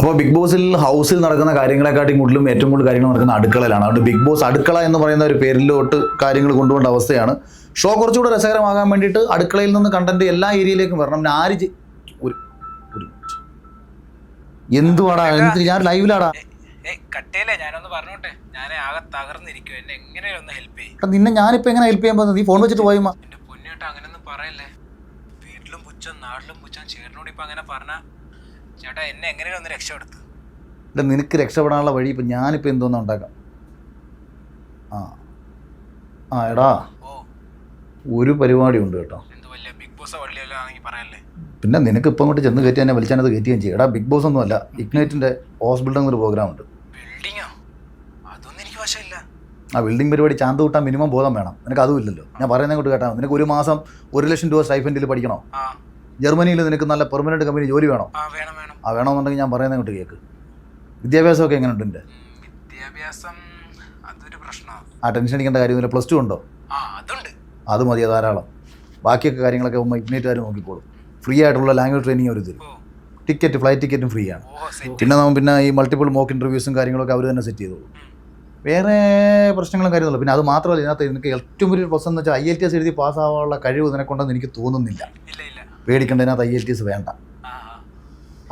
അപ്പോൾ ബിഗ് ബോസിൽ ഹൗസിൽ നടക്കുന്ന കാര്യങ്ങളെക്കാട്ടിയും കൂടുതലും ഏറ്റവും കൂടുതൽ കാര്യങ്ങൾ നടക്കുന്ന അടുക്കളയിലാണ്. അതുകൊണ്ട് ബിഗ് ബോസ് അടുക്കള എന്ന് പറയുന്ന ഒരു പേരിലോട്ട് കാര്യങ്ങൾ കൊണ്ടുപോകേണ്ട അവസ്ഥയാണ്. ഷോ കുറച്ചുകൂടെ രസകരമാകാൻ വേണ്ടിയിട്ട് അടുക്കളയിൽ നിന്ന് കണ്ടന്റ് എല്ലാ ഏരിയയിലേക്കും വരണം. പിന്നെ ആര് ഒരു എന്തുവാടാ, ഞാൻ ലൈവിലാടാ. നിന്നെ ഞാനിപ്പോൾ എങ്ങനെ ഹെൽപ്പ് ചെയ്യാൻ പോകുന്നത്? നീ ഫോൺ വെച്ചിട്ട് പോയി. അങ്ങനെയൊന്നും പറയല്ലേ, വീട്ടിലും പുച്ഛം നാട്ടിലും പുച്ഛം. ചേട്ടനോട് ഇപ്പം അങ്ങനെ പറഞ്ഞാൽ ചേട്ടാ എന്നെ എങ്ങനെയും ഒന്ന് രക്ഷപ്പെടുത്തു. ഇല്ല, നിനക്ക് രക്ഷപ്പെടാനുള്ള വഴി ഇപ്പം ഞാനിപ്പോൾ എന്തോന്നും ഉണ്ടാക്കാം. എടാ ഒരു പരിപാടി ഉണ്ട് കേട്ടോ. ബിഗ് ബോസ് വള്ളിയല്ലോ ആണെങ്കിൽ പറയല്ലേ. പിന്നെ നിനക്ക് ഇപ്പം അങ്ങോട്ട് ചെന്ന് കയറ്റി തന്നെ വലിച്ചാനത് കയറ്റുകയും ചെയ്യും. എടാ ബിഗ് ബോസ് ഒന്നുമല്ല, ഇഗ്നൈറ്റിൻ്റെ ഹൗസ് ബിൽഡിംഗ് ഒരു പ്രോഗ്രാം ഉണ്ട്. ബിൽഡിങ്ങോ? അതൊന്നും എനിക്ക് വശമില്ല. ആ ബിൽഡിംഗ് പരിപാടി ചാന്ത് കൂട്ടാൻ മിനിമം ബോധം വേണം. നിനക്ക് അതും ഇല്ലല്ലോ. ഞാൻ പറയുന്നത് കൊണ്ട് കേട്ടാൽ നിനക്ക് ഒരു മാസം 1 ലക്ഷം രൂപ സ്റ്റൈഫൻഡിൽ പഠിക്കണോ? ജർമ്മനിയിൽ നിനക്ക് നല്ല പെർമനന്റ് കമ്പനി ജോലി വേണോ? വേണമെന്നുണ്ടെങ്കിൽ ഞാൻ പറയുന്നത് കൊണ്ട് കേൾക്ക്. വിദ്യാഭ്യാസമൊക്കെ എങ്ങനെയുണ്ട്? എൻ്റെ വിദ്യാഭ്യാസം അതൊരു പ്രശ്നമാണ്. ടെൻഷൻ അടിക്കേണ്ട കാര്യമൊന്നുമില്ല. +2 ഉണ്ടോ? അത് മതി, ധാരാളം. ബാക്കിയൊക്കെ കാര്യങ്ങളൊക്കെ ഇഗ്നൈറ്റുകാർ നോക്കിക്കോളും. ഫ്രീ ആയിട്ടുള്ള ലാംഗ്വേജ് ട്രെയിനിങ് അവർ തരും. ടിക്കറ്റ്, ഫ്ലൈറ്റ് ടിക്കറ്റും ഫ്രീ ആണ്. പിന്നെ ഈ മൾട്ടിപ്പിൾ മോക്ക് ഇൻ്റർവ്യൂസും കാര്യങ്ങളൊക്കെ അവർ തന്നെ സെറ്റ് ചെയ്തോളൂ. വേറെ പ്രശ്നങ്ങളും കാര്യമൊന്നുമില്ല. പിന്നെ അത് മാത്രമല്ല, ഇതിനകത്ത് എനിക്ക് ഏറ്റവും വലിയ പ്രശ്നം എന്ന് വെച്ചാൽ IELTS എഴുതി പാസ്സാവാനുള്ള കഴിവ് നിനക്കുണ്ടെന്ന് എനിക്ക് തോന്നുന്നില്ല. പേടിക്കേണ്ട, ഇതിനകത്ത് IELTS വേണ്ട.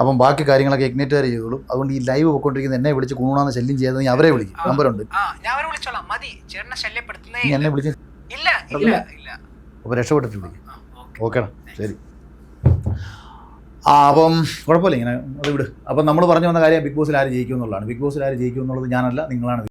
അപ്പം ബാക്കി കാര്യങ്ങളൊക്കെ ഇഗ്നൈറ്റുകാർ ചെയ്തോളും. അതുകൊണ്ട് ഈ ലൈവ് പോയിക്കൊണ്ടിരിക്കുന്ന എന്നെ വിളിച്ച് കുണുണാന്ന് ശല്യം ചെയ്യാതെ നീ അവരെ വിളിക്കും. നമ്പറുണ്ട്. എന്നെ വിളിച്ച് അപ്പോൾ രക്ഷപ്പെട്ടിട്ട് വിളിക്കും. ഓക്കേടാ, ശരി. അപ്പം കുഴപ്പമില്ല, ഇങ്ങനെ അത് വിട്. അപ്പം നമ്മൾ പറഞ്ഞു വന്ന കാര്യം ബിഗ് ബോസിൽ ആര് ജയിക്കും എന്നുള്ളതാണ്. ബിഗ് ബോസിൽ ആര് ജയിക്കും എന്നുള്ളത് ഞാനല്ല, നിങ്ങളാണ്.